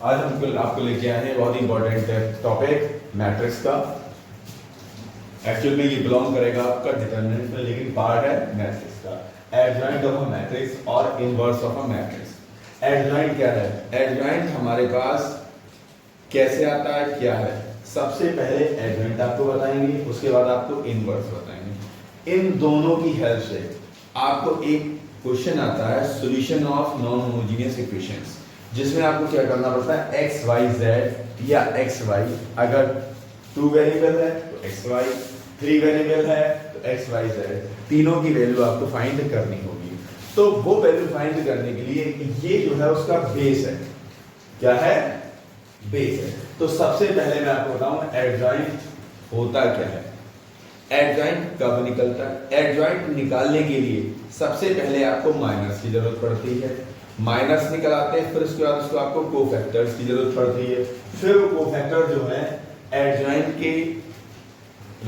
आज हम आपको लेके आए हैं बहुत ही इंपॉर्टेंट टॉपिक मैट्रिक्स का। एक्चुअल में ये बिलोंग करेगा आपका डिटरमिनेंट में, लेकिन पार्ट है मैट्रिक्स का। एडजॉइंट ऑफ अ मैट्रिक्स और inverse of a matrix. Adjoint क्या है? एडजॉइंट हमारे पास कैसे आता है, क्या है? सबसे पहले एडजॉइंट आपको बताएंगे, उसके बाद आपको इनवर्स बताएंगे। इन दोनों की हेल्प से आपको एक क्वेश्चन आता है solution of non homogeneous equations, जिसमें आपको क्या करना पड़ता है, एक्स वाई जेड या एक्स वाई, अगर 2 वेरिएबल है तो एक्स वाई, 3 वेरिएबल है तो एक्स वाई जेड, तीनों की वैल्यू आपको फाइंड करनी होगी। तो वो वैल्यू फाइंड करने के लिए ये जो है उसका बेस है। क्या है? बेस है। तो सबसे पहले मैं आपको बताऊं एडजॉइंट होता क्या है, एडजॉइंट कब निकलता है। एडजॉइंट निकालने के लिए सबसे पहले आपको माइनस की जरूरत पड़ती है, माइनस निकल आते हैं, फिर उसके बाद उसको आपको कोफैक्टर्स की जरूरत पड़ती है, फिर वो कोफैक्टर जो है एडजॉइंट के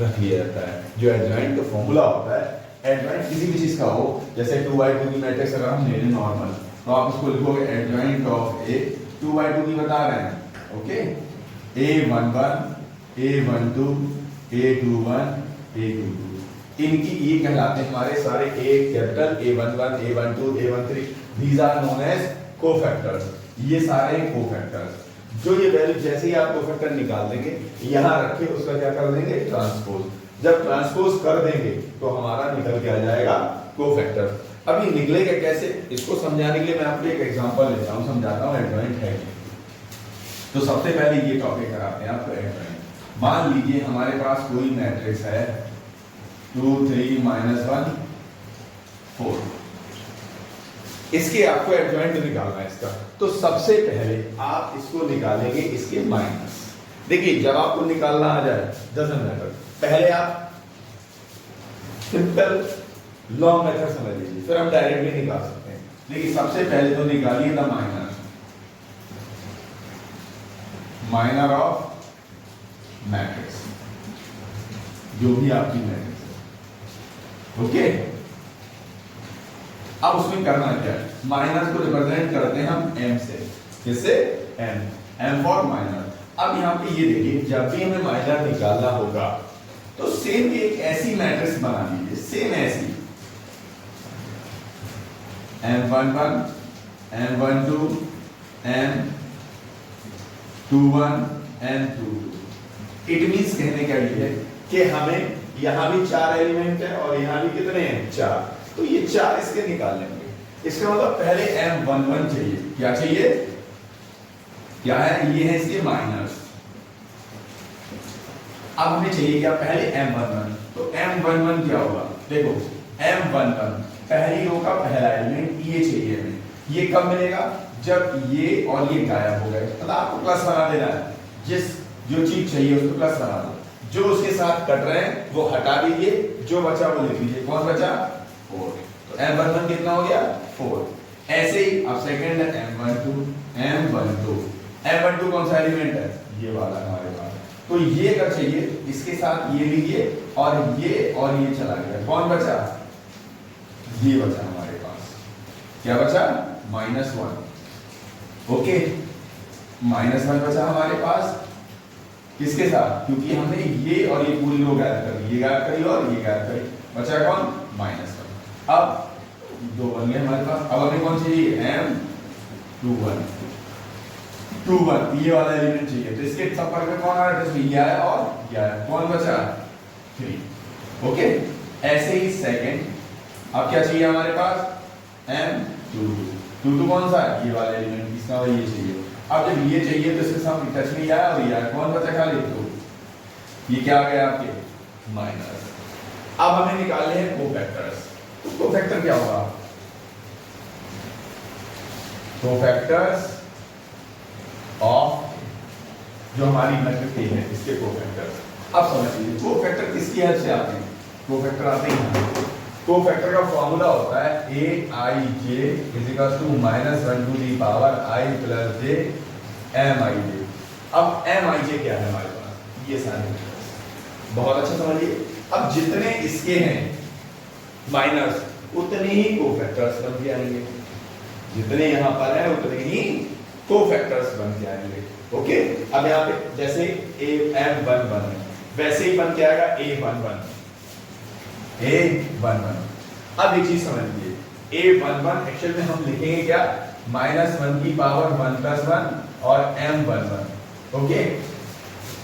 रख लिया जाता है। जो एडजॉइंट का फॉर्मूला होता है, एडजॉइंट किसी भी चीज का हो, जैसे 2/2 की मैट्रिक्स अगर हम ले लें नॉर्मल, तो आप उसको लिखोगे एडजॉइंट ऑफ ए, 2/2 की बता रहे हैं, okay, A11 A12 A21 A22, इनकी ये कहलाते हैं हमारे सारे A capital A11 A12 A13, these are known as cofactors. ये सारे कोफैक्टर्स, जो ये वैल्यू जैसे ही आप कोफैक्टर निकाल देंगे यहाँ रखे, उसका क्या कर देंगे, ट्रांसपोज। जब ट्रांसपोज कर देंगे तो हमारा निकल के आ जाएगा कोफैक्टर। अब ये निकलेगा कैसे, इसको समझाने के लिए मैं आपको एक एग्जांपल लेता हूँ, समझाता हूँ एडजॉइंट है। तो सबसे पहले ये टॉपिक कराते हैं आपको एडजॉइंट। मान लीजिए हमारे पास कोई मैट्रिक्स है 2 3 -1 4, इसके आपको एडजॉइंट निकालना है इसका। तो सबसे पहले आप इसको निकालेंगे इसके माइनस। देखिए जब आपको निकालना आ जाए डजंट मैटर, पहले आप सिंपल लॉन्ग मेथड समझ लीजिए, फिर हम डायरेक्ट भी निकाल सकते हैं, लेकिन सबसे पहले तो निकालिए द माइनर ऑफ मैट्रिक्स, जो भी आपकी मैट्रिक्स है, ओके। अब उसमें करना क्या है, माइनस को रिप्रेजेंट करते हैं हम m से, किससे, m फॉर माइनर। अब यहाँ पे ये देखिए, जब भी हमें माइनर निकालना होगा तो सेम एक ऐसी मैट्रिक्स बना लीजिए, सेम ऐसी, m11 m12 m21 m22। It means कहने का ये है कि हमें यहाँ भी 4 एलिमेंट है और यहाँ भी कितने हैं, 4, तो ये 4 इसके निकाल लेंगे। इसका मतलब पहले m11 चाहिए, क्या चाहिए, क्या है, ये है इसके माइनस। अब हमें चाहिए क्या, पहले m11, तो m11 क्या होगा, देखो m11 पहली रो का पहला एलिमेंट ये चाहिए हमें। ये कब मिलेगा, जब ये और ये गायब हो गए, मतलब आपको प्लस बना देना है, जो चीज चाहिए उसको प्लस बना दो, जो उसके साथ कट रहे हैं वो हटा दीजिए, जो बचा वो लिख लीजिए। कौन बचा, 4, तो m11 कितना हो गया, 4। ऐसे ही अब सेकंड है m12 कौन सा एलिमेंट है, ये वाला हमारे पास। तो ये अगर चाहिए इसके साथ ये लीजिए और ये चला गया, कौन बचा, ये बचा हमारे पास, क्या बचा, -1, ओके, -1 बचा हमारे पास, किसके साथ, क्योंकि हमने ये और ये पूरी रो गायब कर दी, ये गायब करी और ये गायब करी, बचा कौन, -1। अब 2 बन गए हमारे पास। अब हमें कौन चाहिए, m21 ये वाला एलिमेंट चाहिए, तो इसके संपर्क में कौन आ रहा है, ये आया और ये आया, कौन बचा, 3, ओके। ऐसे ही सेकंड, अब क्या चाहिए हमारे पास, m22 कौन सा है, ये वाला एलिमेंट, इसका ये चाहिए। अब जब ये चाहिए तो इसके साथ टच नहीं आया और ये आया, कौन बचा खाली, तो ये क्या आ गया आपके, माइनस। अब हमें निकालने हैं कोफैक्टर्स। तो कोफैक्टर क्या होगा, कोफैक्टर्स ऑफ जो हमारी मैट्रिक्स है इसके कोफैक्टर्स। अब समझ लीजिए कोफैक्टर किसकी हेल्प से आते हैं, कोफैक्टर आते हैं, कोफैक्टर का फॉर्मूला होता है aij = -1 to the power i + j mij। अब mij क्या है हमारे पास, ये सारे बहुत अच्छा समझिए। अब जितने इसके हैं माइनस, उतने ही कोफैक्टर्स बन के आएंगे, जितने यहां पर है उतने ही कोफैक्टर्स बन के आएंगे। ओके, अब यहाँ पे जैसे AM11 वैसे ही बन के आएगा A11। अब एक चीज समझ लीजिए, A11 एक्चुअल में हम लिखेंगे क्या, -1 की पावर 1 + 1 और M11। ओके,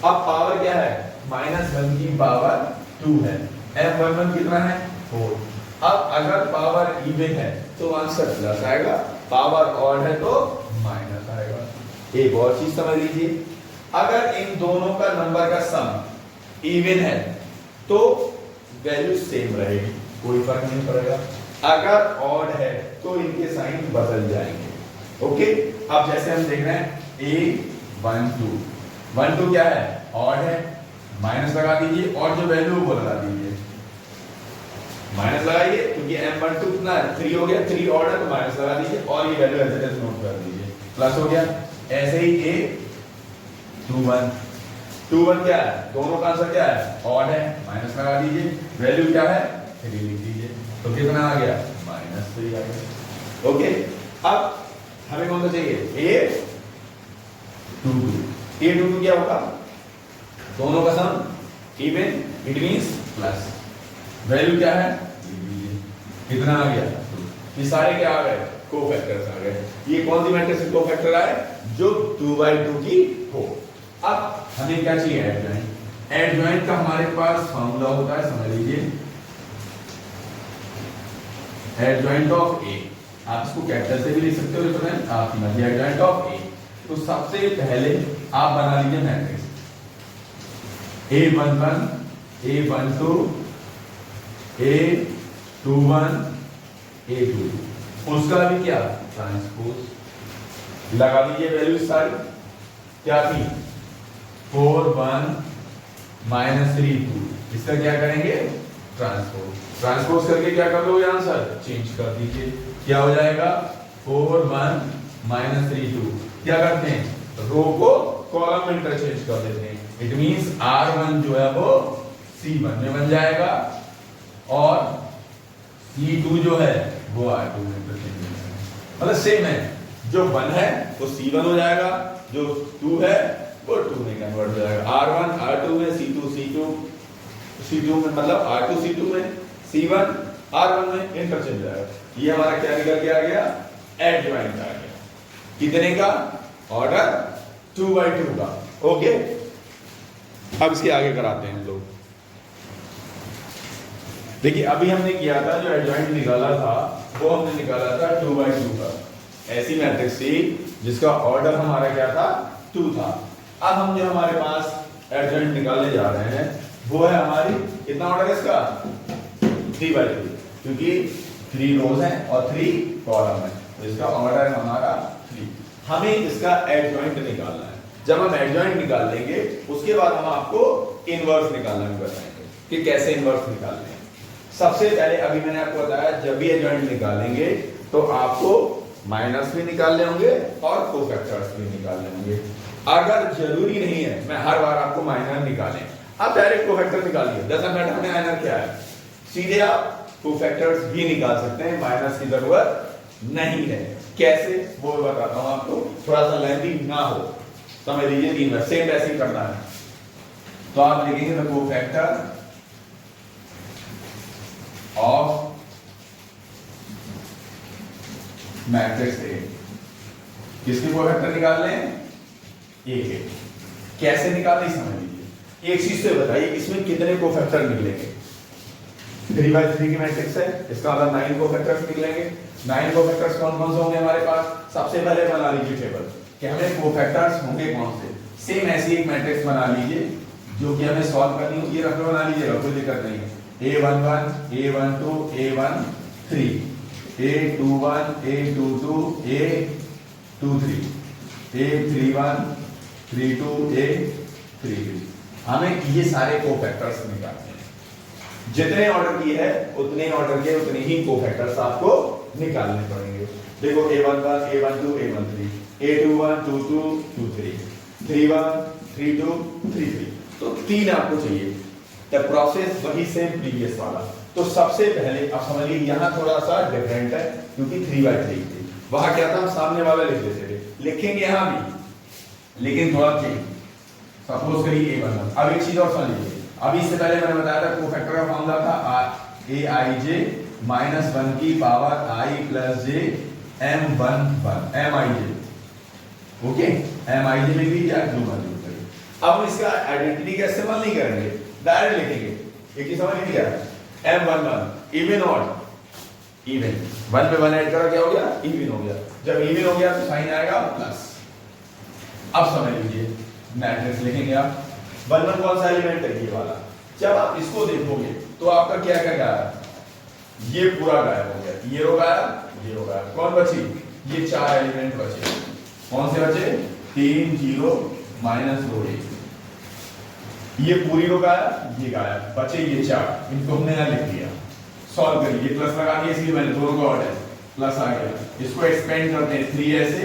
अब पावर क्या है, -1 की पावर 2 है, M11 कितना है 4। अब अगर पावर इवन है तो आंसर प्लस आएगा, पावर ऑड है तो माइनस आएगा। एक और चीज समझ लीजिए, अगर इन दोनों का नंबर का सम इवन है तो वैल्यू सेम रहेगी, कोई फर्क नहीं पड़ेगा। अगर ऑड है तो इनके साइन बदल जाएंगे। ओके, अब जैसे हम देख रहे हैं A12 क्या है, ऑड है, माइनस लगा दीजिए और जो वैल्यू वो लगा दीजिए, माइनस लगाइए क्योंकि M12 कितना है 3 हो गया, 3 ऑड है तो माइनस लगा दीजिए और ये value as it is note कर दीजिए, प्लस हो गया। ऐसे ही A21 क्या है, दोनों का आंसर क्या है, ऑड है, माइनस लगा दीजिए, वैल्यू क्या है 3 लिख दीजिए, तो कितना आ गया -3 आ गया। ओके, अब हमें कौन सा चाहिए, A22 क्या होगा, दोनों का sum even, it means plus, value क्या है कितना आ गया, ये सारे क्या आ गए, कोफैक्टर्स आ गए। ये कौन सी मैट्रिक्स में कोफैक्टर आए, जो 2/2 की हो। अब हमें क्या चाहिए, एडजॉइंट। एडजॉइंट का हमारे पास फॉर्मूला होता है, समझ लीजिए, एडजॉइंट ऑफ ए, आप इसको कैपिटल से भी लिख सकते हो, रिप्रेजेंट आप समझिए एडजॉइंट ऑफ ए। तो सबसे पहले आप बना लीजिए matrix A11 A12 A21 A22, उसका भी क्या ट्रांसपोज लगा दीजिए, वैल्यू सारी क्या थी 4 1 -3 2, इसका क्या करेंगे ट्रांसपोज करके क्या कर लो, आंसर चेंज कर दीजिए, क्या हो जाएगा 4 1 -3 2। क्या करते हैं, रो को कॉलम में इंटरचेंज कर देते हैं, इट मींस R1 जो है वो C1 में बन जाएगा और C2 जो है वो R2 में इंटरचेंज हो जाएगा, मतलब सेम है, जो 1 है वो C1 हो जाएगा, जो 2 है वो 2 में कन्वर्ट हो जाएगा, R1 R2 में, C2 में, मतलब R2 C2 में, C1 R1 में इंटरचेंज हो जाएगा। ये हमारा क्या निकल के आ गया, एडजॉइंट आ गया, कितने का, ऑर्डर 2/2 का। ओके, अब इसके आगे कराते हैं हम लोग। देखिए अभी हमने किया था, जो एडजॉइंट निकाला था वो हमने निकाला था 2/2 का, ऐसी मैट्रिक्स थी जिसका ऑर्डर हमारा क्या था 2 था। अब हम जो हमारे पास एडजॉइंट निकालने जा रहे हैं वो है हमारी, कितना ऑर्डर है इसका 3/3, क्योंकि 3 रोज हैं और 3 कॉलम है, तो इसका ऑर्डर है हमारा 3। हमें इसका एडजॉइंट निकालना है। जब हम एडजॉइंट निकाल लेंगे उसके बाद हम आपको इनवर्स निकालना भी बताएंगे कि कैसे इनवर्स निकालने हैं। सबसे पहले अभी मैंने आपको बताया, जब भी एडजॉइंट निकालेंगे तो आपको माइनस भी निकालने होंगे और कोफैक्टर्स भी निकालने होंगे। अगर जरूरी नहीं है मैं हर बार आपको माइनर निकालें, आप डायरेक्ट कोफैक्टर निकालिए, डजंट मैटर हमें माइनर क्या है, सीधे आप कोफैक्टर्स भी निकाल सकते हैं, माइनस की जरूरत नहीं है। कैसे वो बताता हूं आपको, थोड़ा सा लेंथी ना हो, समझ लीजिए 3 बार सेम ऐसे ही करना है। तो आप लिखेंगे the cofactor of matrix A, किसके कोफैक्टर निकालने हैं, ए के। कैसे निकालने समझ लीजिए, एक चीज से बताइए इसमें कितने कोफैक्टर निकलेंगे। 3/3 की मैट्रिक्स है, इसका मतलब 9 कोफैक्टर्स निकलेंगे। 9 कोफैक्टर्स कौन कौन से होंगे हमारे पास, सबसे पहले बना लीजिए टेबल कि हमें कोफैक्टर्स होंगे कौन से। सेम ऐसी एक मैट्रिक्स बना लीजिए जो कि हमें सॉल्व करनी होगी, ये रफ बना लीजिएगा, कोई दिक्कत नहीं है। A11 A12 A13 A21 A22 A23 A31 32 A33, हमें ये सारे कोफैक्टर्स निकालने हैं। जितने ऑर्डर किए हैं उतने ऑर्डर के उतने ही कोफैक्टर्स आपको निकालने पड़ेंगे। देखो A11 A12 A13 A21 22 23 31 32 33, तो 3 आपको चाहिए। द प्रोसेस वही सेम प्रीवियस वाला। तो सबसे पहले आप समझिए यहाँ थोड़ा सा डिफरेंट है क्योंकि 3/3 थी, वहां क्या था हम सामने वाला लिख देते थे, लिखेंगे यहां भी, लेकिन थोड़ा चेंज। सपोज करिए a बन, अब एक चीज और समझ लीजिए, अभी इससे पहले मैंने बताया था कोफैक्टर का फॉर्मूला था aij माइनस 1 की power i plus j m1 okay, mij लिख दीजिए, जो मर्जी करिए। अब हम इसका आइडेंटिटी का इस्तेमाल नहीं करेंगे, डायरेक्ट लिखेंगे। एक ही समझ लीजिए, m11 इवन ऑड इवन, 1 पे 1 ऐड करा क्या हो गया, इवन हो गया। जब इवन हो गया तो साइन आएगा प्लस। अब समझ लीजिए मैट्रिक्स लिखेंगे आप, 1 1 कौन सा एलिमेंट है, ये वाला। जब आप इसको देखोगे तो आपका क्या क्या गायब, ये पूरा गायब हो गया, ये रो गायब, ये रो गायब, कौन बची, ये 4 एलिमेंट बचे। कौन से बचे, 3 0 माइनस रो 1, ये पूरी रो गायब, ये गायब, बचे ये 4, इनको हमने यहां लिख दिया। सॉल्व करिए, ये प्लस लगा दिया इसलिए मैंने दोनों का ऑर्डर प्लस आ गया। इसको एक्सपेंड करते हैं 3 ऐसे,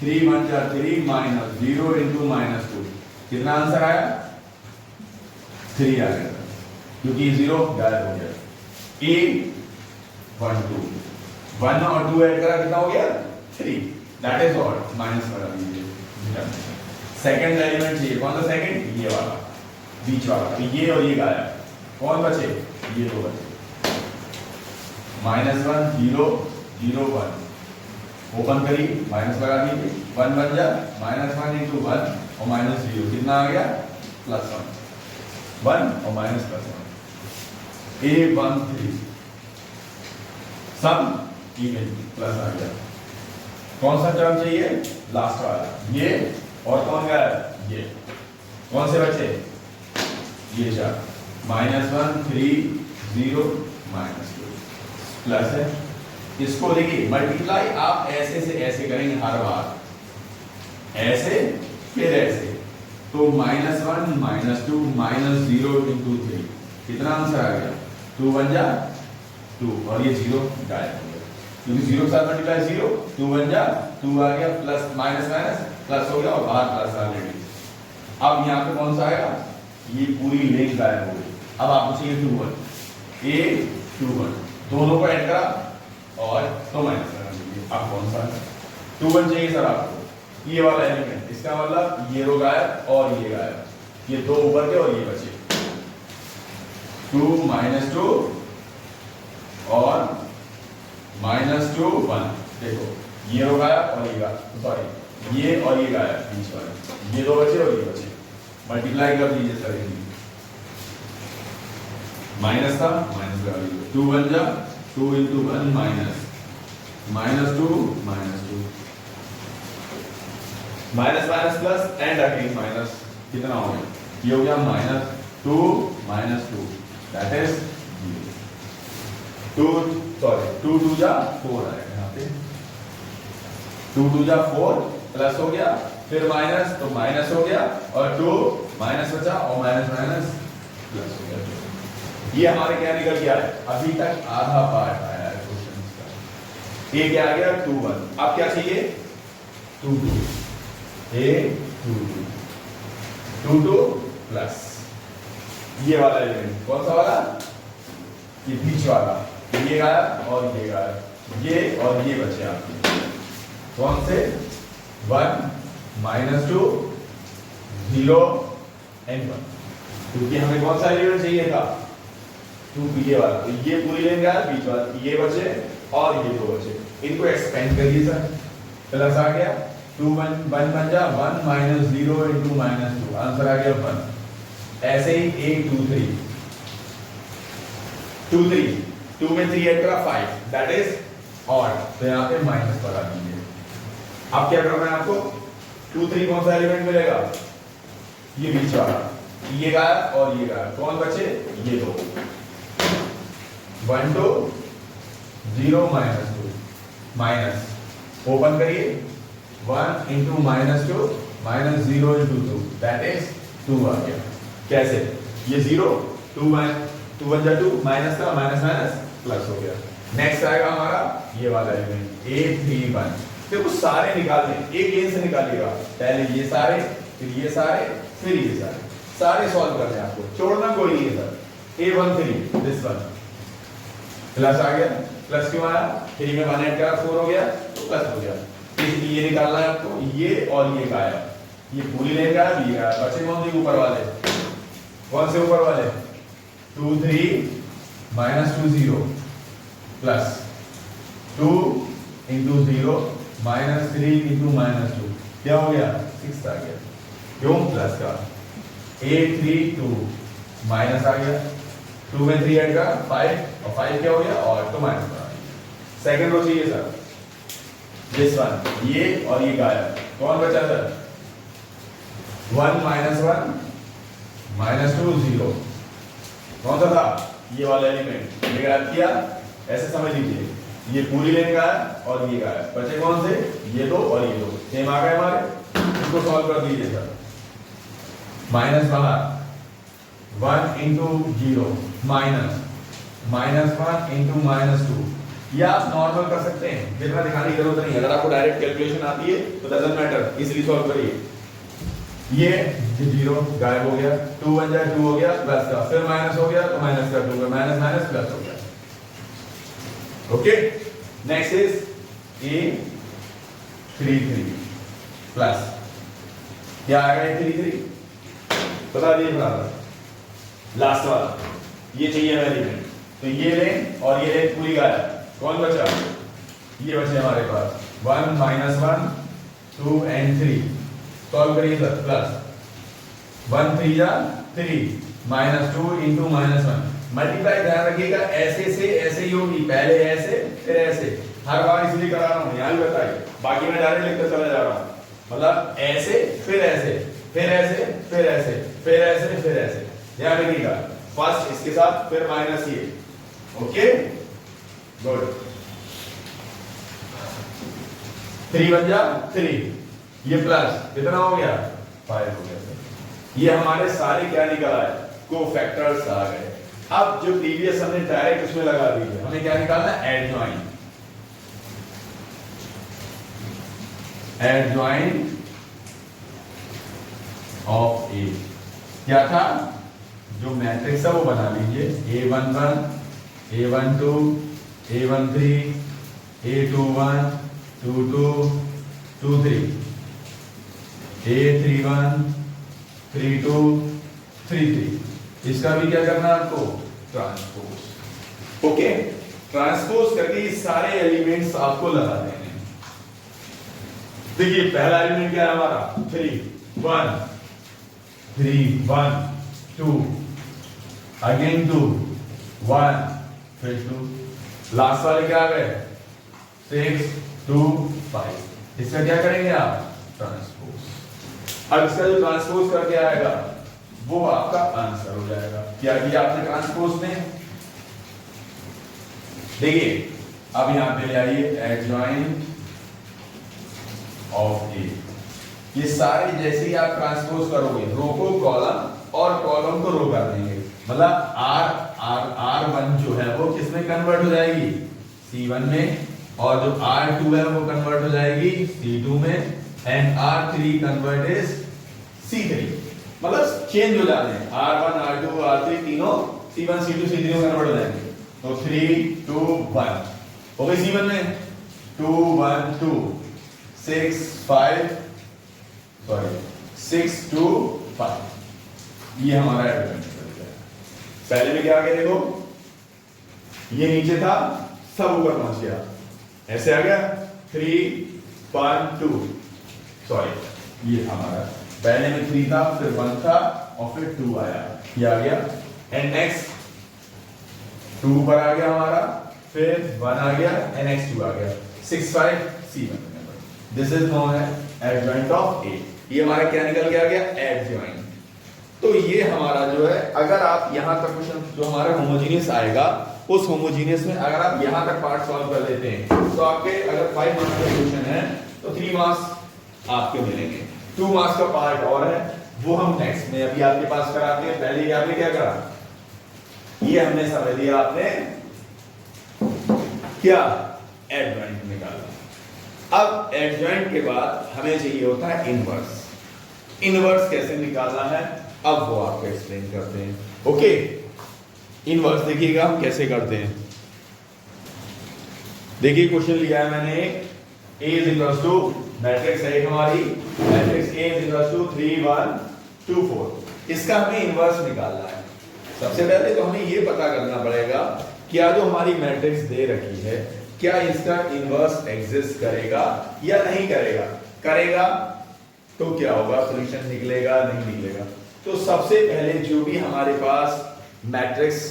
3 1 जा 3 माइनस 0 इनटू माइनस 2, कितना आंसर आया, 3 आ गया, क्योंकि 0 गायब हो गया। a 1 2 1 और 2 ऐड करा कितना हो गया, 3, दैट इज ऑड, माइनस करा दीजिए। सेकंड एलिमेंट चाहिए, कौन सा सेकंड, ये वाला बीच वाला, तो ये और ये गायब, कौन बचे, ये दो बचे। -1 0 0 1, ओपन करिए, माइनस लगा दीजिए, 1 बन जा -1 इनटू 1 और -0, कितना आ गया, +1, 1 और माइनस +1, a13 सम इवन प्लस आ गया। कौन सा टर्म चाहिए, लास्ट वाला, ये और कौन गया, ये, कौन से बचे, ये 4, -1 3 0 -2 प्लस है। इसको देखिए मल्टीप्लाई आप ऐसे से ऐसे करेंगे हर बार, ऐसे फिर ऐसे, तो -1 -2 -0 इनटू 3, कितना आंसर आ गया, 2 बन जा 2 और ये 0 गायब हो गया, क्योंकि 0 के साथ मल्टीप्लाई 0, 2 बन जा 2 आ गया, प्लस माइनस माइनस प्लस हो गया और बाहर प्लस ऑलरेडी। अब यहाँ पे कौन सा आएगा, ये पूरी लेंथ गायब हो गई। अब आपको चाहिए 2 1, a 2 1, दोनों को ऐड करा और तो माइनस करा दीजिए। अब कौन सा 2 1 चाहिए सर आपको, ये वाला एलिमेंट, इसका मतलब ये रो गायब और ये गायब, ये दो ऊपर के और ये बचे, 2 -2 और -2 1, देखो ये रो गायब और ये गायब, सॉरी ये और ये गायब बीच वाले, ये दो बचे और ये बचे, मल्टीप्लाई कर दीजिए सर, माइनस था माइनस लगा दीजिए, 2 1 जा 2 into 1 minus -2 -2 minus minus plus and again minus, कितना हो गया, ये हो गया -2 -2, दैट इज 2 2 जा 4 आएगा यहाँ पे, 2 2 जा 4 प्लस हो गया, फिर माइनस तो माइनस हो गया और 2 माइनस बचा और माइनस माइनस प्लस हो गया। ये हमारे क्या निकल गया है, अभी तक आधा पार्ट आया है क्वेश्चन का। ये क्या आ गया 2 1, अब क्या चाहिए 2 2, a 2 2 2 2 प्लस ये वाला एलिमेंट, कौन सा वाला, ये बीच वाला, ये गायब और ये गायब, ये और ये बचे आपके, कौन से 1 -2 0 and 1, क्योंकि हमें कौन सा एलिमेंट चाहिए था 2 ये वाला, तो ये पूरी लेंगे यार, बीच वाला ये बचे और ये दो बचे, इनको एक्सपेंड करिए सर, प्लस आ गया, 2 1 बन जा 1 -0 इनटू -2, आंसर आ गया 1। ऐसे ही 1 2 3 2 3 2 में 3 ऐड करा 5, दैट इज ऑड, तो यहाँ पे माइनस लगा दीजिए। अब क्या करना है आपको, 2 3 कौन सा एलिमेंट मिलेगा, ये बीच वाला, ये गायब और ये गायब, कौन बचे, ये दो, 1 2 0 -2 माइनस, ओपन करिए 1 इनटू -2 -0 इनटू 2, दैट इज 2 आ गया। कैसे, ये 0 2 1 जा 2 माइनस का माइनस माइनस प्लस हो गया। नेक्स्ट आएगा हमारा ये वाला एलिमेंट a 3 1, देखो सारे निकालने, एक लेन से निकालिएगा, पहले ये सारे फिर ये सारे फिर ये सारे, सारे सॉल्व करने हैं आपको, छोड़ना कोई नहीं है sir. a13 this one plus आ गया, प्लस क्यों आया, 3 में 1 ऐड करा 4 हो गया तो प्लस हो गया, ये निकालना है आपको, ये और ये गायब, ये पूरी लेन गायब, ये गायब, बचे कौन से ऊपर वाले, कौन से ऊपर वाले, 2 3 -2 0 प्लस 2 इंटू 0 -3 इंटू -2 क्या हो गया 6 आ गया, क्यों प्लस का 8 3 2 माइनस आ गया, 2 में 3 ऐड का 5 और 5 क्या हो गया और तो माइनस बना। सेकंड रो चाहिए सर, दिस वन, ये और ये गायब, कौन बचा सर 1 -1 -2 0, कौन सा था ये वाला एलिमेंट, ये गायब किया, ऐसे समझ लीजिए ये पूरी लेन गायब और ये गायब, बचे कौन से ये दो और ये दो, सेम आ गए हमारे, इसको सॉल्व कर दीजिए सर, माइनस बाहर 1 इंटू 0 माइनस -1 इंटू -2, या आप नॉर्मल कर सकते हैं, जितना दिखाने की जरूरत नहीं है, अगर आपको डायरेक्ट कैलकुलेशन आती है तो डजंट मैटर, इजीली सॉल्व करिए। ये 0 गायब हो गया, 2 बन जाए 2 हो गया प्लस का, फिर माइनस हो गया तो माइनस कर दूंगा, माइनस माइनस प्लस हो गया। Okay, next is a 3 3 plus क्या आएगा, 3 3 बता दिए बराबर, लास्ट वाला ये चाहिए एलिमेंट, तो ये लें और ये लें पूरी गायब, कौन बचा ये बचे हमारे पास 1 -1 2 and 3, सॉल्व करिए सर, प्लस 1 3 जा 3 -2 इंटू -1, मल्टीप्लाई ध्यान रखिएगा ऐसे से ऐसे ही होगी, पहले ऐसे फिर ऐसे, हर बार इसलिए करा रहा हूं, यहां भी बताइए, बाकी मैं डायरेक्ट लिखकर चला जा रहा हूं, मतलब ऐसे फिर ऐसे फिर ऐसे फिर ऐसे फिर ऐसे फिर ऐसे, ध्यान रखिएगा, फर्स्ट इसके साथ फिर माइनस ये, ओके गुड, 3 बन जा 3, ये प्लस कितना हो गया 5 हो गया, ये हमारे सारे क्या निकल आए, कोफैक्टर्स आ गए। अब जो प्रीवियस हमने डायरेक्ट उसमें लगा दीजिए, हमें क्या निकालना है एडजॉइन, एडजॉइन ऑफ ए, क्या था जो मैट्रिक्स है वो बना लीजिए, A11 A12 A13 A21 22 23 A31 32 33, इसका भी क्या करना है आपको ट्रांसपोज, ओके, ट्रांसपोज करके ये सारे एलिमेंट्स आपको लगा देने हैं। देखिए पहला एलिमेंट क्या है हमारा 3 1 3 1 2 अगेन 2 1 फिर 2, लास्ट वाले क्या आ गए 6 2 5, इसका क्या करेंगे आप ट्रांसपोज, अब इसका जो ट्रांसपोज करके आएगा वो आपका आंसर हो जाएगा। क्या किया आपने ट्रांसपोज में, देखिए अब यहां पे ले आइए एडजॉइन ऑफ ए, ये सारे जैसे ही आप ट्रांसपोज करोगे रो को कॉलम और कॉलम को रो कर देंगे, मतलब R1 जो है वो किसमें कन्वर्ट हो जाएगी C1 में, और जो R2 है वो कन्वर्ट हो जाएगी C2 में, and R3 convert is C3, मतलब चेंज हो जाते हैं, R1 R2 R3 तीनों C1 C2 C3 में कन्वर्ट हो जाएंगे, तो 3 2 1 हो गई C1 में, 2 1 2 6 5 सॉरी 6 2 5, ये हमारा एडजॉइंट है। पहले में क्या आ गया देखो, ये नीचे था सब ऊपर पहुंच गया, ऐसे आ गया 3 1 2, सॉरी ये हमारा पहले में 3 था फिर 1 था और फिर 2 आया, ये आ गया, एंड नेक्स्ट 2 पर आ गया हमारा, फिर 1 आ गया एंड नेक्स्ट 2 आ गया, 6 5 C1, this is known as adjoint of A, ये हमारा क्या निकल के आ गया एडजॉइंट। तो ये हमारा जो है, अगर आप यहां तक क्वेश्चन जो हमारा होमोजेनियस आएगा, उस होमोजेनियस में अगर आप यहां तक पार्ट सॉल्व कर लेते हैं तो आपके अगर 5 मार्क्स का क्वेश्चन है तो 3 मार्क्स आपके मिलेंगे, 2 मार्क्स का पार्ट और है वो हम नेक्स्ट में अभी आपके पास कराते हैं। पहले ये आपने क्या करा, ये हमने समझ लिया, आपने क्या एडजॉइंट निकाला। अब एडजॉइंट के बाद हमें चाहिए होता है इनवर्स, इनवर्स कैसे निकालना है अब वो आपको एक्सप्लेन करते हैं, ओके। इनवर्स देखिएगा हम कैसे करते हैं, देखिए क्वेश्चन लिया है मैंने, a is equals to matrix है हमारी, matrix A is equal to 3 1 2 4। इसका हमें इनवर्स निकालना है। सबसे पहले तो हमें ये पता करना पड़ेगा क्या जो हमारी मैट्रिक्स दे रखी है क्या इसका इनवर्स एग्जिस्ट करेगा या नहीं करेगा। करेगा तो क्या होगा, सॉल्यूशन निकलेगा नहीं निकलेगा। तो सबसे पहले जो भी हमारे पास मैट्रिक्स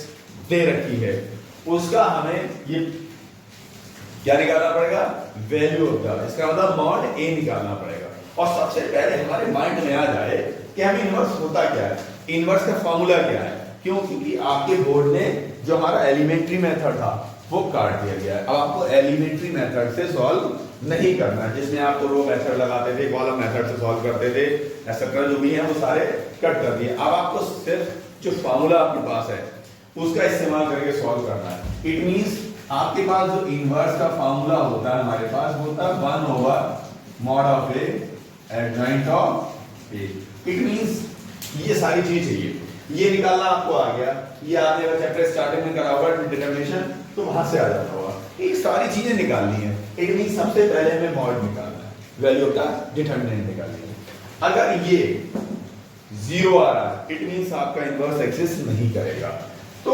दे रखी है उसका हमें ये क्या निकालना पड़ेगा, वैल्यू ऑफ द, इसका मतलब मॉड A निकालना पड़ेगा। और सबसे पहले हमारे माइंड में आ जाए कि हमें इनवर्स होता क्या है, इनवर्स का फॉर्मूला क्या है। क्यों, क्योंकि आपके बोर्ड ने जो हमारा एलिमेंट्री मेथड था वो काट दिया गया है। अब आपको एलिमेंट्री मेथड से सॉल्व नहीं करना है, जिसमें आपको रो मेथड लगाते थे, कॉलम मेथड से सॉल्व करते थे, एक्सेट्रा जो भी है वो सारे कट कर दिए। अब आपको सिर्फ जो फॉर्मूला आपके पास है उसका इस्तेमाल करके सॉल्व करना है। इट मींस आपके पास जो इनवर्स का फॉर्मूला होता है हमारे पास वो होता है 1 over mod of A adjoint of A। It means ये सारी चीज चाहिए, ये निकालना आपको आ गया, ये आपने अगर चैप्टर स्टार्टिंग में करा होगा डिटरमिनेशन तो वहां से आ जाता होगा। ये सारी चीजें निकालनी है। इट मींस सबसे पहले हमें मॉड निकालना है, वैल्यू का डिटरमिनेंट निकालनी है। अगर ये 0 आ रहा है इट मींस आपका इनवर्स एग्जिस्ट नहीं करेगा। तो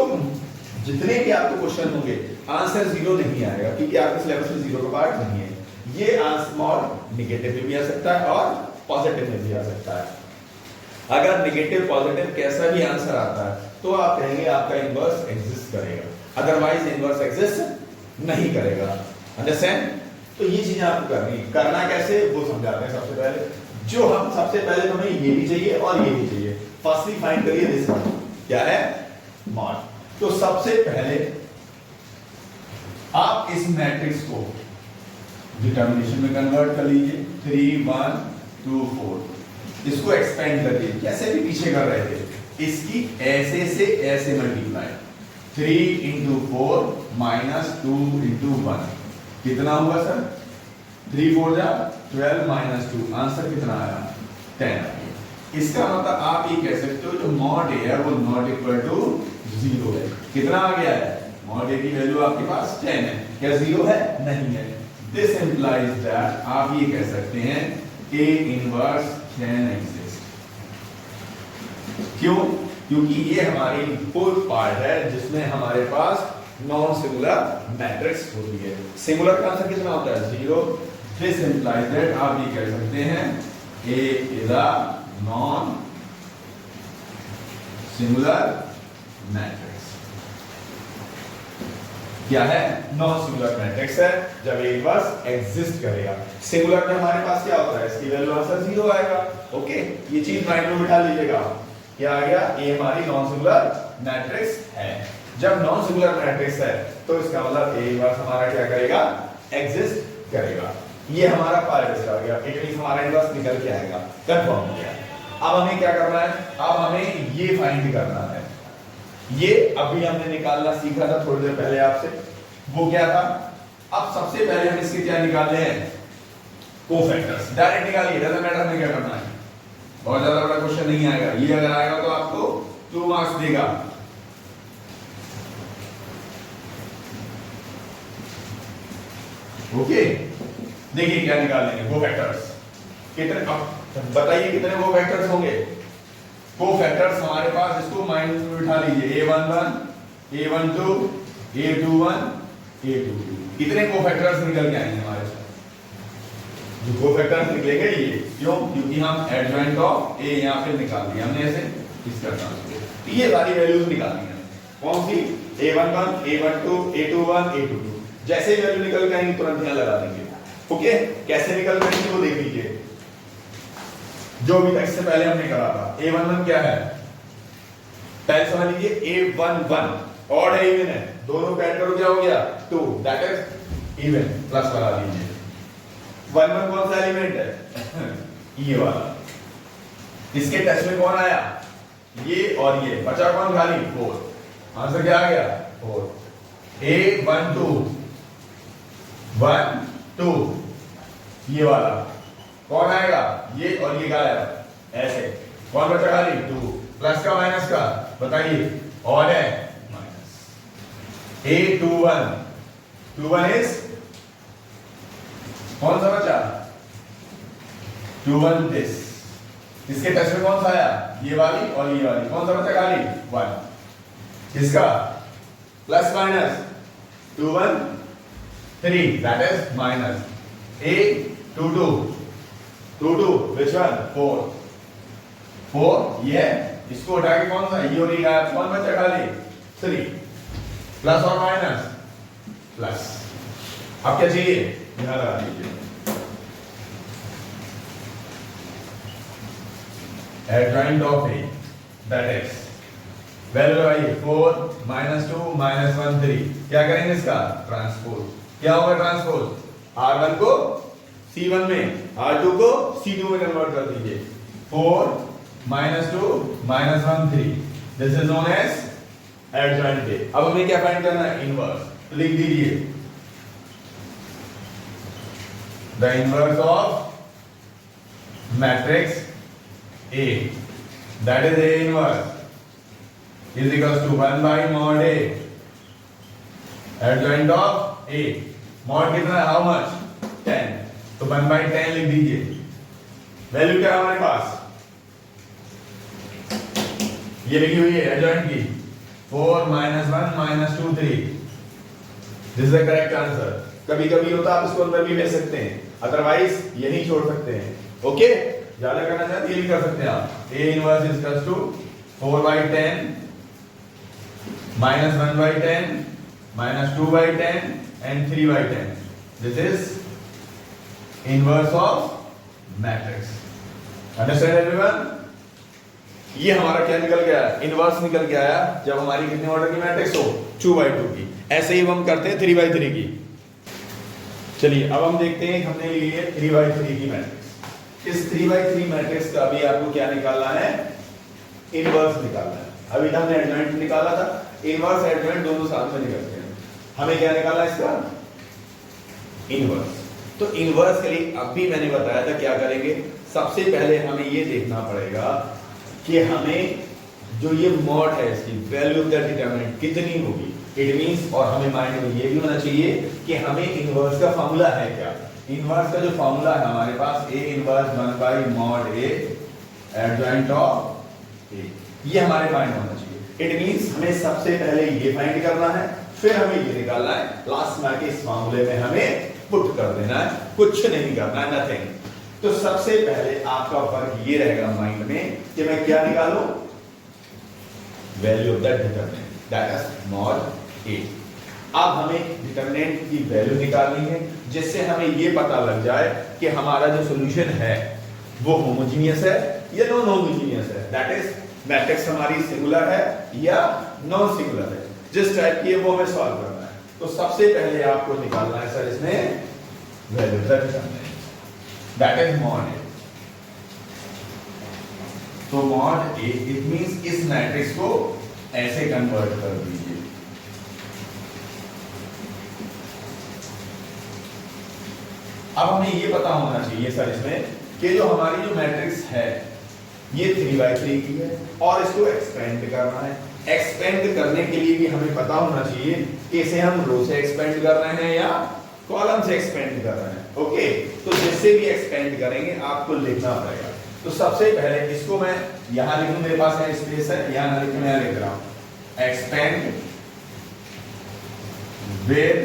जितने भी आपको क्वेश्चन होंगे आंसर 0 नहीं आएगा, क्योंकि आपके सिलेबस में 0 का पार्ट नहीं है। ये आंसर मॉड नेगेटिव में भी आ सकता है और पॉजिटिव में भी आ सकता है। अगर नेगेटिव पॉजिटिव कैसा भी आंसर आता है तो आप कहेंगे आपका इनवर्स एग्जिस्ट करेगा, अदरवाइज इनवर्स एग्जिस्ट नहीं करेगा। अंडरस्टैंड। तो ये चीजें आपको करनी है। करना कैसे वो समझाते हैं। सबसे पहले जो हम सबसे पहले तो हमें ये भी चाहिए और ये भी चाहिए। फर्स्टली फाइंड करिए दिस क्या है, मॉड। तो सबसे पहले आप इस मैट्रिक्स को डिटर्मिनेशन में कन्वर्ट कर लीजिए। 3 1 2 4 इसको एक्सपेंड करिए, कैसे भी पीछे कर रहे थे, इसकी ऐसे से ऐसे मल्टीप्लाई। 3 into 4 minus 2 into 1 कितना हुआ सर, 3 4 जा 12 minus 2 आंसर कितना आया 10। इसका मतलब आप ये कह सकते हो जो मॉड A है वो नॉट इक्वल टू 0 है। कितना आ गया है, मॉड A की वैल्यू आपके पास 10 है, क्या 0 है, नहीं है। दिस इंप्लाइज दैट आप ये कह सकते हैं A इनवर्स कैन एग्जिस्ट। क्यों, क्योंकि ये हमारी फोर्थ पार्ट है जिसमें हमारे पास नॉन सिंगुलर मैट्रिक्स होती है। सिंगुलर का आंसर कितना होता है 0। दिस इंप्लाइज दैट आप ये कह सकते हैं A is a non singular matrix. क्या है, नॉन सिंगुलर मैट्रिक्स है जब A इनवर्स एग्जिस्ट करेगा। सिंगुलर में हमारे पास क्या होता है, इसकी वैल्यू आंसर 0 आएगा। ओके, ये चीज माइंड में बिठा लीजिएगा। क्या आ गया, A हमारी नॉन सिंगुलर मैट्रिक्स है। जब नॉन सिंगुलर मैट्रिक्स है तो इसका मतलब A इनवर्स हमारा क्या करेगा, एग्जिस्ट करेगा। ये हमारा पार्ट आ गया, इट मींस हमारा इनवर्स निकल के आएगा, कंफर्म हो गया। अब हमें क्या करना है, अब हमें ये फाइंड करना है। ये अभी हमने निकालना सीखा था थोड़ी देर पहले आपसे, वो क्या था। अब सबसे पहले हम इसके क्या निकालने हैं, कोफैक्टर्स। डायरेक्ट निकालिए, डजंट मैटर हमें क्या करना है, बहुत ज्यादा बड़ा क्वेश्चन नहीं आएगा। ये अगर आएगा तो आपको 2 मार्क्स देगा। ओके, देखिए क्या निकालेंगे, कोफैक्टर्स। कितने, अब बताइए कितने कोफैक्टर्स होंगे। कोफैक्टर्स हमारे पास, इसको माइंड में बिठा लीजिए, A11 A12 A21 A22। कितने कोफैक्टर्स निकल के आएंगे हमारे पास, जो कोफैक्टर्स निकलेंगे ये, क्यों, क्योंकि हम एडजॉइंट ऑफ A यहां पे निकाल दिया हमने ऐसे इसका ट्रांसपोज। ये सारी वैल्यूज निकालनी है। कौन सी, A11 A12 A21 A22। जैसे ही वैल्यू निकल के आएंगे तुरंत यहां लगा देंगे। ओके, कैसे निकल के आएंगे वो देख लीजिए। जो भी इससे पहले हमने करा था, A11 क्या है, पहले समझ लीजिए A11 ऑड है इवन है, दोनों का ऐड करो क्या हो गया 2, दैट इज इवन, प्लस लगा दीजिए। 11 कौन सा एलिमेंट है ये वाला। इसके टेस्ट में कौन आया, ये और ये, बचा कौन खाली 4। आंसर क्या आ गया 4। A12 1 2 ये वाला कौन आएगा, ये और ये गायब, ऐसे कौन बचा खाली 2, प्लस का माइनस का बताइए, और है माइनस। A21 21 इज कौन सा बचा 2 1 दिस। इसके टच में कौन सा आया? ये वाली और ये वाली, कौन सा बचा खाली? 1। इसका plus minus 2 1 3, that is minus a 2 2 2 2, which one? 4 4, ये इसको उठा के कौन सा? ये और ये गायब, कौन बचा खाली? 3। प्लस और माइनस प्लस। अब क्या चाहिए? यहां लगा दीजिए adjoint of A, that is value लगाइए 4 -2 -1 3। क्या करेंगे इसका? ट्रांसपोज। क्या होगा ट्रांसपोज? R1 को C1 में, R2 को C2 में कन्वर्ट कर दीजिए। 4 -2 -1 3, this is known as adjoint A। अब हमें क्या फाइंड करना है? इनवर्स। तो लिख दीजिए the inverse of matrix A, that is A inverse, is equals to 1 by mod A, adjoint of A। mod कितना है? How much? 10। तो 1 by 10 लिख दीजिए। वैल्यू क्या है हमारे पास? ये लिखी हुई है adjoint की 4 -1 -2 3। This is the correct answer. कभी कभी होता है आप इसको अंदर भी ले सकते हैं, अदरवाइज यही छोड़ सकते हैं। ओके, ज्यादा करना चाहते ये भी कर सकते हैं आप। A inverse is equals to 4 by 10 -1 by 10 -2 by 10 and 3 by 10। This is inverse of matrix. Understand everyone? ये हमारा क्या निकल गया? इनवर्स निकल के आया जब हमारी कितने ऑर्डर की मैट्रिक्स हो? 2 by 2 की। ऐसे ही हम करते हैं 3 by 3 की। चलिए अब हम देखते हैं, हमने ली है 3 by 3 की मैट्रिक्स। इस 3 by 3 मैट्रिक्स का अभी आपको क्या निकालना है? इनवर्स निकालना है। अभी हमने एडजॉइंट निकाला था, इनवर्स एडजॉइंट दोनों साथ में निकलते हैं। हमें क्या निकालना है इसका? इनवर्स। तो इनवर्स के लिए अब भी मैंने बताया था क्या करेंगे। सबसे पहले हमें ये देखना पड़ेगा कि हमें जो ये मॉड है इसकी वैल्यू ऑफ द डिटरमिनेंट कितनी होगी। इट मींस, और हमें माइंड में ये भी होना चाहिए कि हमें इनवर्स का फॉर्मूला है क्या। इनवर्स का जो फॉर्मूला है हमारे पास A inverse 1 by mod A adjoint of A, ये हमारे माइंड में होना चाहिए। इट मींस हमें सबसे पहले ये फाइंड करना है, फिर हमें ये निकालना है, लास्ट में आके इस फॉर्मूले में हमें पुट कर देना है, कुछ नहीं करना है, नथिंग। तो सबसे पहले आपका वर्क ये रहेगा माइंड में कि मैं क्या निकालूं? Value of the determinant, that is mod A। अब हमें डिटरमिनेंट की वैल्यू निकालनी है जिससे हमें ये पता लग जाए कि हमारा जो सॉल्यूशन है वो होमोजीनियस है या नॉन होमोजीनियस है। दैट इज मैट्रिक्स हमारी सिंगुलर है या नॉन सिंगुलर है, जिस टाइप की है वो हमें सॉल्व करना है। तो सबसे पहले आपको निकालना है सर इसमें value of the determinant, that is mod A। तो mod A इट मींस इस मैट्रिक्स को ऐसे कन्वर्ट कर दीजिए। अब हमें ये पता होना चाहिए सर इसमें कि जो हमारी जो मैट्रिक्स है ये 3 by 3 की है और इसको एक्सपेंड करना है। एक्सपेंड करने के लिए भी हमें पता होना चाहिए कि इसे हम रो से एक्सपेंड कर रहे हैं या कॉलम से एक्सपेंड कर रहे हैं। ओके, तो जिससे भी एक्सपेंड करेंगे आपको लिखना पड़ेगा। तो सबसे पहले इसको मैं यहां लिखूं, मेरे पास है स्पेस है, यहां ना लिख के मैं लिख रहा हूं एक्सपेंड विद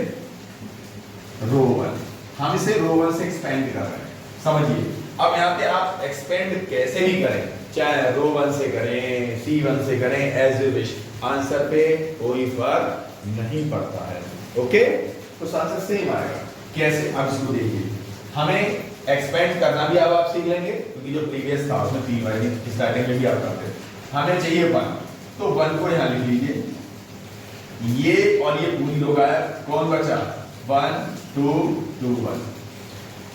रो 1। हम इसे रो 1 से एक्सपेंड कर रहे हैं, समझिए। अब यहाँ पे आप एक्सपेंड कैसे भी करें, चाहे रो 1 से करें, C1 से करें, एज यू विश, आंसर पे कोई फर्क नहीं पड़ता है। ओके, तो आंसर सेम आएगा। कैसे? अब इसको देखिए, हमें एक्सपेंड करना भी अब आप सीख लेंगे क्योंकि जो प्रीवियस था उसमें 3 वाली स्टार्टिंग में भी आप करते थे। हमें चाहिए 1, तो 1 को यहाँ लिख लीजिए, ये और ये पूरी लोग आया, कौन बचा? 1 2 2 1।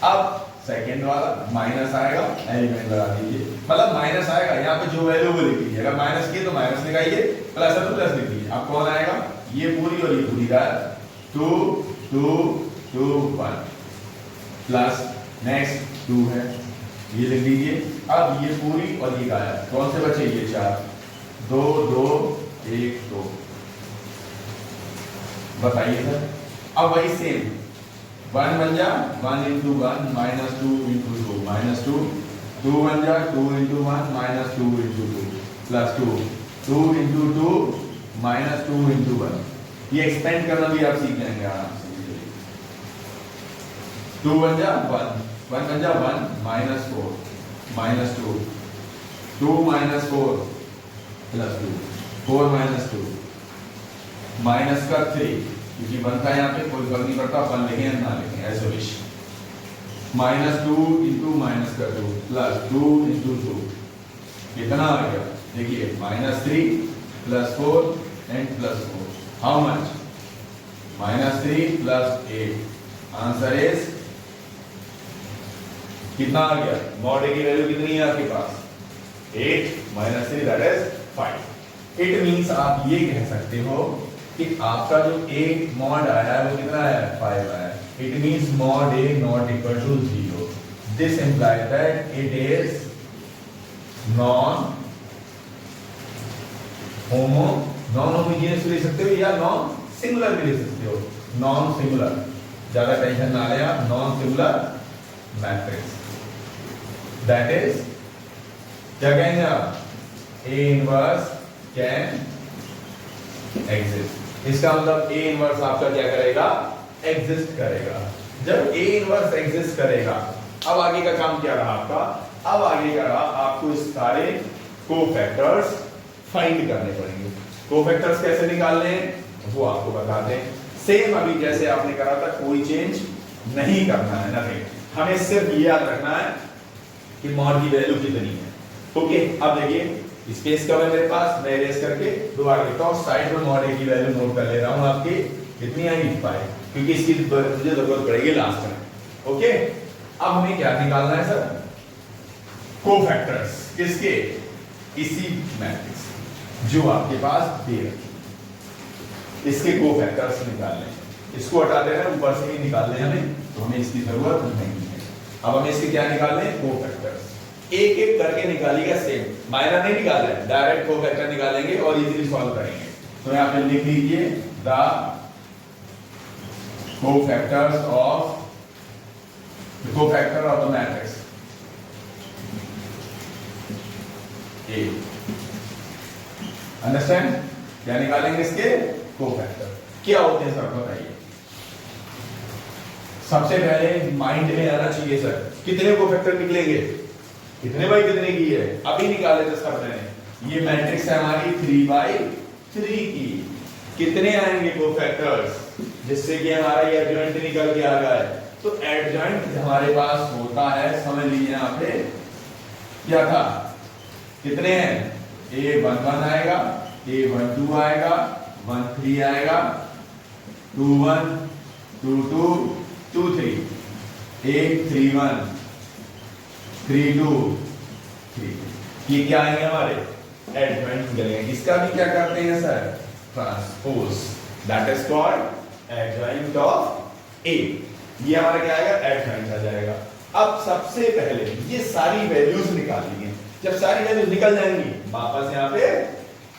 अब सेकेंड वाला माइनस आएगा, एलिमेंट लगा दीजिए, मतलब माइनस आएगा, यहाँ पे जो वैल्यू वो लिख लीजिए। अगर माइनस किए तो माइनस लिखाइए, प्लस है तो प्लस लिख लीजिए। अब कौन आएगा? ये पूरी और ये पूरी का 2 2 2 1 प्लस नेक्स्ट 2 है, ये लिख लीजिए। अब ये पूरी और ये गायब, कौन से बचे? ये 4 2 2 1 2। बताइए सर। अब वही सेम 1 बन जा, 1 into 1 -2 into 2 -2 2 1 जा 2 into 1 minus 2 into 2 plus 2 2 into 2 minus 2 into 1 ये एक्सपेंड करना भी आप सीख जाएंगे आराम से 2 1 जा 1 1 1 जा 1 minus 4 minus 2 2 minus 4 plus 2 4 minus 2 minus का 3 क्योंकि 1 था यहाँ पे कोई फर्क नहीं पड़ता 1 लिखें या ना लिखें ऐसे विश माइनस 2 इंटू माइनस का 2 प्लस 2 इंटू 2 कितना आ गया देखिए minus 3 plus 4 and plus 4 how much minus 3 plus 8 answer is कितना आ गया मॉड ए की वैल्यू कितनी है आपके पास 8 minus 3 that is 5 it means आप ये कह सकते हो कि आपका जो ए मॉड आया है वो कितना है 5 आया it means mod A not equal to 0 this implies that it is non homogeneous ले सकते हो या नॉन सिंगुलर भी ले सकते हो नॉन सिंगुलर ज्यादा टेंशन ना ले आप non singular matrix that is क्या कहेंगे आप ए इनवर्स कैन एग्जिस्ट इसका मतलब ए इनवर्स आपका क्या करेगा एग्जिस्ट करेगा जब ए इनवर्स एग्जिस्ट करेगा अब आगे का काम क्या रहा आपका अब आगे का रहा आपको इस सारे कोफैक्टर्स फाइंड करने पड़ेंगे कोफैक्टर्स कैसे निकालने हैं वो आपको बताते हैं सेम अभी जैसे आपने करा था कोई चेंज नहीं करना है नथिंग हमें सिर्फ ये याद रखना है कि मॉड की वैल्यू कितनी है ओके अब देखिए स्पेस कम है मेरे पास मैं इरेज करके दोबारा लिखता हूं साइड में मॉड ए की वैल्यू नोट कर ले रहा हूं आपकी कितनी आएगी 5 क्योंकि इसकी मुझे जरूरत पड़ेगी लास्ट में ओके अब हमें क्या निकालना है सर कोफैक्टर्स किसके इसी मैट्रिक्स जो आपके पास दे रखी इसके कोफैक्टर्स निकालने इसको हटा देना है ऊपर से ही निकालने हमें तो हमें इसकी जरूरत नहीं है अब हमें इसके क्या निकालने हैं कोफैक्टर्स एक एक करके निकालिएगा सेम माइनर नहीं निकाल रहे डायरेक्ट कोफैक्टर निकालेंगे और इजीली सॉल्व करेंगे तो यहां पे लिख लीजिए the cofactors of the matrix A understand क्या निकालेंगे इसके कोफैक्टर क्या होते हैं सर बताइए सबसे पहले माइंड में आना चाहिए सर कितने कोफैक्टर निकलेंगे कितने बाई कितने की है अभी निकाले थे सब मैंने ये मैट्रिक्स है हमारी 3/3 की कितने आएंगे कोफैक्टर्स जिससे कि हमारा ये एडजॉइंट निकल के आ गया है तो एडजॉइंट हमारे पास होता है समझ लीजिए यहां पे क्या था कितने हैं a11 आएगा a12 आएगा 13 आएगा 21 22 23 831 3 2 3 ये क्या आएंगे हमारे एडजॉइंट निकलेंगे इसका भी क्या करते हैं sir transpose that is called adjoint of A ये हमारा क्या आएगा एडजॉइंट आ जाएगा अब सबसे पहले ये सारी वैल्यूज निकालनी है जब सारी वैल्यूज निकल जाएंगी वापस यहां पे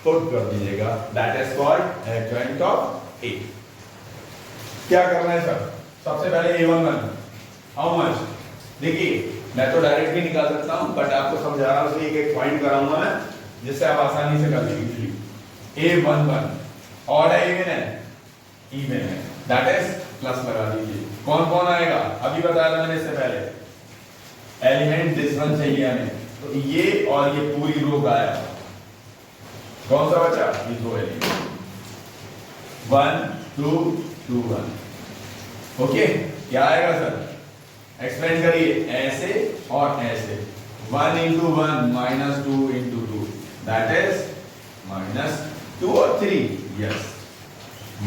पुट कर दीजिएगा that is called adjoint of A क्या करना है सर सबसे पहले a11 हाउ मच देखिए मैं तो डायरेक्ट भी निकाल सकता हूं बट आपको समझा रहा हूं इसलिए एक पॉइंट कराऊंगा मैं जिससे आप आसानी से कर लेंगे a11 और इवन है इवन है दैट इज प्लस लगा दीजिए कौन कौन आएगा अभी बताया था मैंने इससे पहले एलिमेंट दिस वन चाहिए हमें तो ये और ये पूरी रो गायब कौन सा बचा ये दो एलिमेंट 1 2 2 1 ओके क्या आएगा सर एक्सप्लेन करिए ऐसे और ऐसे 1 into 1 minus 2 into 2 that is minus 2 और 3 yes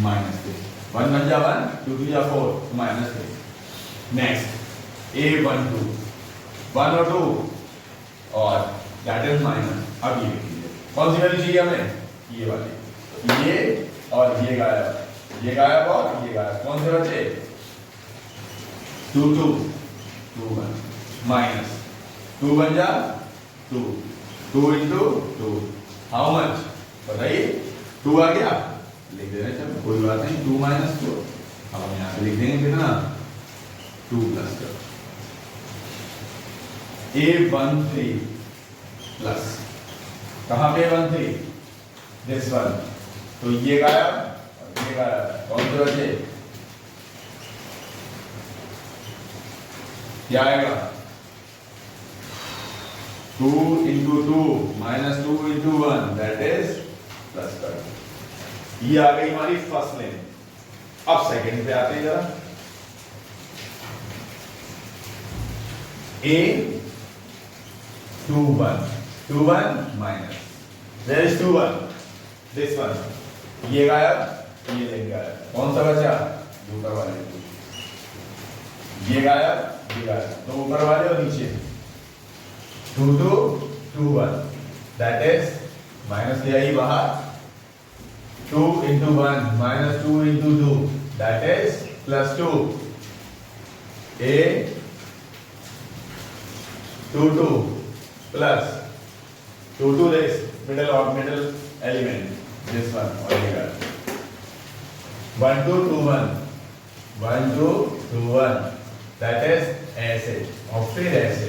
minus 3 1 1 जा 1 2 2 जा 4 minus 3 next a12 1 और 2 और that is minus अब ये लिखिए कौन सी वैल्यू चाहिए हमें ये वाली ये और ये गायब और ये गायब कौन से बचे 2 2 2 1 माइनस 2 1 जा 2 2 into 2 हाउ मच बताइए 2 आ गया लिख देना चलो कोई बात नहीं 2 minus 2 अब हम यहाँ पे लिख देंगे कितना 2 प्लस कर A13 प्लस, कहां पे 13? दिस वन, तो ये गायब और ये गायब, कौन से बचे? क्या आएगा? 2 into 2 minus 2 into 1 that is plus कर। ये आ गई हमारी फर्स्ट लेन। अब सेकंड पे आते हैं जरा। A21 minus, there is 21 this one, ये गायब, ये लेन गायब, कौन सा बचा? ऊपर वाले, ये गायब, ये गायब, तो ऊपर वाले और नीचे 2 2 2 1 दैट इज माइनस ले आई बाहर, 2 into 1 minus 2 into 2 that is plus 2, A 2 2 plus 2 2 this middle element, this one और ये 1 2 2 1 1 2 2 1 that is ऐसे और फिर ऐसे,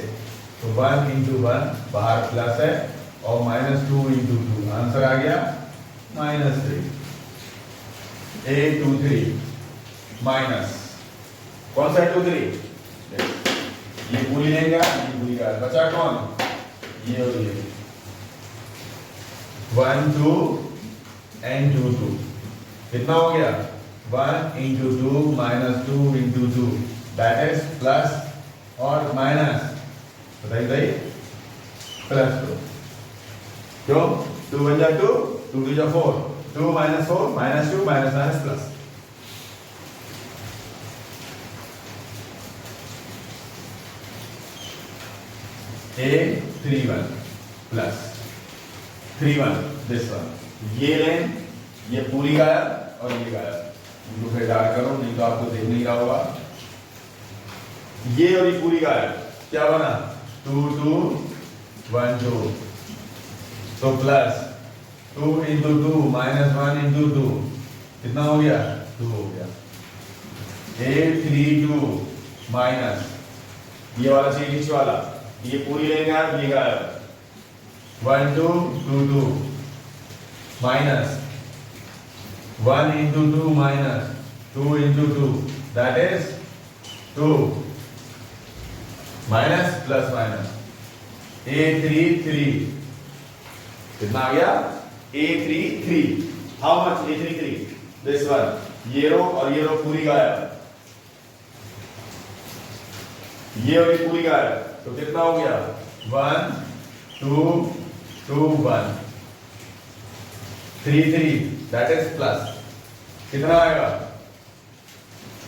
तो 1 into 1 बाहर प्लस है और minus 2 into 2 आंसर आ गया -3। A23 माइनस, कौन सा 23? ये पूरी लेंगे, ये पूरी का बचा कौन? ये और ये 1 2 and 2 2 कितना हो गया? 1 into 2 minus 2 into 2 that is plus और माइनस, बताइए भाई, प्लस 2, क्यों? 2 1 जा 2 2 2 जा 4, 2 minus 4 minus 2 minus plus, A31 plus 31 this one, ये लेन, ये पूरी गायब और ये गायब, इनको फिर डार्क करो नहीं तो आपको देख नहीं रहा होगा। ये और ये पूरी गायब, क्या बना? 2 2 1 2, तो प्लस 2 into 2 minus 1 into 2 कितना हो गया? 2 हो गया। A32 माइनस, ये वाला सीरीज वाला, ये पूरी लेंगे आप, ये गायब, 1 2 2 2 minus 1 into 2 minus 2 into 2 that is 2 minus plus minus, A33 कितना आ गया? A33, how much? A33 this one, ये रो और ये रो पूरी गायब, ये और ये पूरी गायब, तो कितना हो गया? 1 2 2 1 3 3 that is प्लस, कितना आएगा?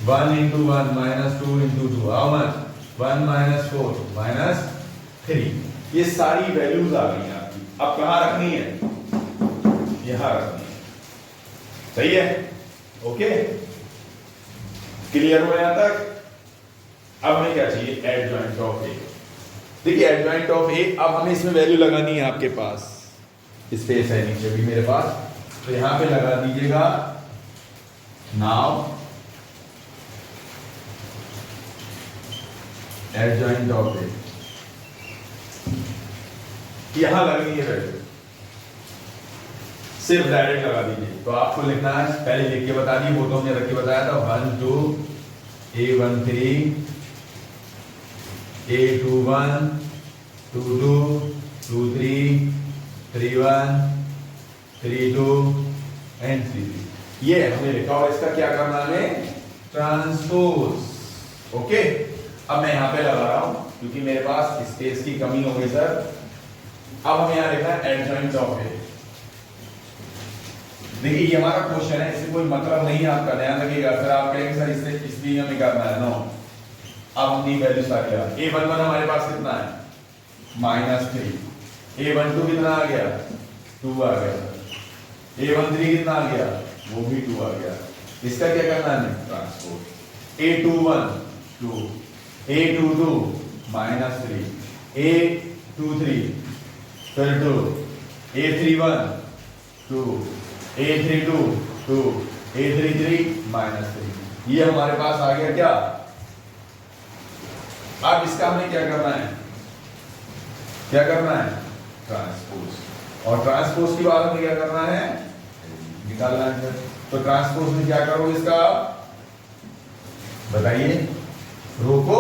1 into 1 minus 2 into 2 how much? 1 minus 4 minus 3। ये सारी वैल्यूज आ गई आपकी, अब कहां रखनी है? यहां रखनी है, सही है? ओके, क्लियर हो यहां तक? अब हमें क्या चाहिए? एडजॉइंट ऑफ ए। देखिए एडजॉइंट ऑफ ए, अब हमें इसमें वैल्यू लगानी है, आपके पास स्पेस है नीचे भी मेरे पास, तो यहां पे लगा दीजिएगा नाउ एडजॉइंट ऑफ ए, यहां लगनी है वैल्यू, सिर्फ डायरेक्ट लगा दीजिए। तो आपको लिखना है, पहले लिख के बता दी, वो तो हमने रख के बताया था, 1 2 A13 A21 22 23 31 32 एंड 33, ये हमने लिखा, और इसका क्या करना है? ट्रांसपोज। ओके, अब मैं यहां पे लगा रहा हूं क्योंकि मेरे पास स्पेस की कमी हो गई सर। अब हमें यहां लिखना है एडजॉइंट ऑफ ए। देखिए ये हमारा क्वेश्चन है, इससे कोई मतलब नहीं है, आपका ध्यान रखिएगा। फिर आप कहेंगे सर इससे इसलिए हमें करना है, नो। अब हमने वैल्यू स्टार्ट किया, A11 हमारे पास कितना है? -3। A12 कितना आ गया? 2 आ गया। A13 कितना आ गया? वो भी 2 आ गया। इसका क्या करना है? ट्रांसपोज। A21 2, A22 -3, A23 फिर 2, A31 2, A32 2, A33 -3। ये हमारे पास आ गया क्या? अब इसका हमें क्या करना है? क्या करना है, ट्रांसपोज। और ट्रांसपोज की बात हमें क्या करना है, निकालना है। तो ट्रांसपोज में क्या करोगे इसका, बताइए। रो को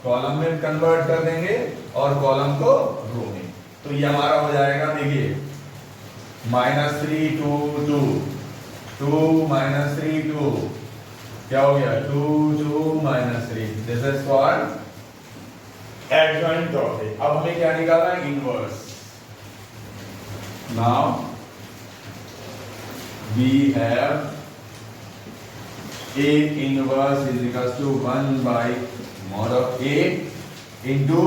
कॉलम में कन्वर्ट कर देंगे और कॉलम को रो में। तो ये हमारा हो जाएगा, देखिए -3 2 2 2 -3 2, क्या हो गया 2 2 -3। This is called adjoint of A. अब हमें क्या निकालना है, inverse. Now we have A inverse is equals to 1 by mod of A into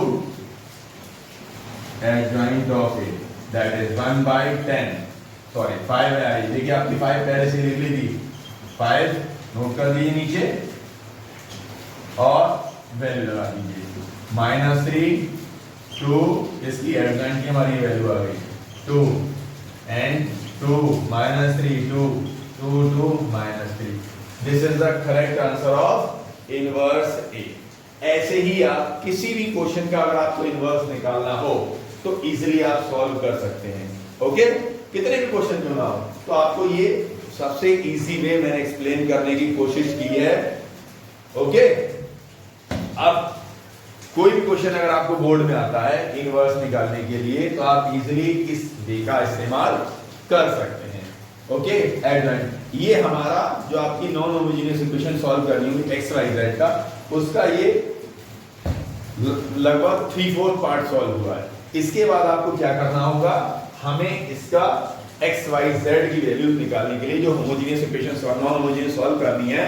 adjoint of A, that is 1 by 10, sorry 5 है आई। देखिए आपकी 5 पहले से लिख ली थी, 5 नोट कर दीजिए नीचे और वैल्यू लगा दीजिए। -3 2, इसकी एडजॉइंट की हमारी वैल्यू आ गई 2 and 2 -3 2 2 2 -3। This is the correct answer of inverse A. ऐसे ही आप किसी भी क्वेश्चन का अगर आपको इनवर्स निकालना हो तो इजीली आप सॉल्व कर सकते हैं। ओके, कितने भी क्वेश्चन क्यों ना हो, तो आपको ये सबसे इजी वे मैंने एक्सप्लेन करने की कोशिश की है। ओके, अब कोई भी क्वेश्चन अगर आपको बोर्ड में आता है इनवर्स निकालने के लिए तो आप इजीली इस वे का इस्तेमाल कर सकते हैं। ओके, एडजॉइंट ये हमारा जो आपकी नॉन होमोजेनियस इक्वेशन सॉल्व करनी होगी एक्स वाई जेड का, उसका ये लगभग 3/4 पार्ट सॉल्व हुआ है। इसके बाद आपको क्या करना होगा, हमें इसका एक्स वाई जेड की वैल्यूज निकालने के लिए जो homogeneous equation non homogeneous solve करनी है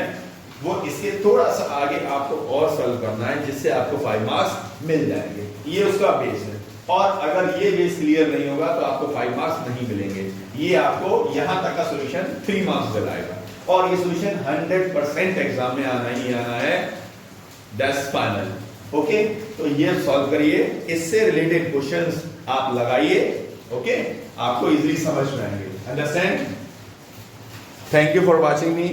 वो इसके थोड़ा सा आगे आपको और सॉल्व करना है, जिससे आपको 5 मार्क्स मिल जाएंगे। ये उसका बेस है, और अगर ये बेस क्लियर नहीं होगा तो आपको 5 मार्क्स नहीं मिलेंगे। ये आपको यहां तक का सॉल्यूशन 3 मार्क्स दिलाएगा, और ये सॉल्यूशन 100% एग्जाम में आना ही आना है, दैट्स फाइनल। ओके, तो ये सॉल्व करिए, इससे रिलेटेड क्वेश्चंस आप लगाइए। ओके, आपको इजीली समझ में आएंगे। Understand? Thank you for watching me.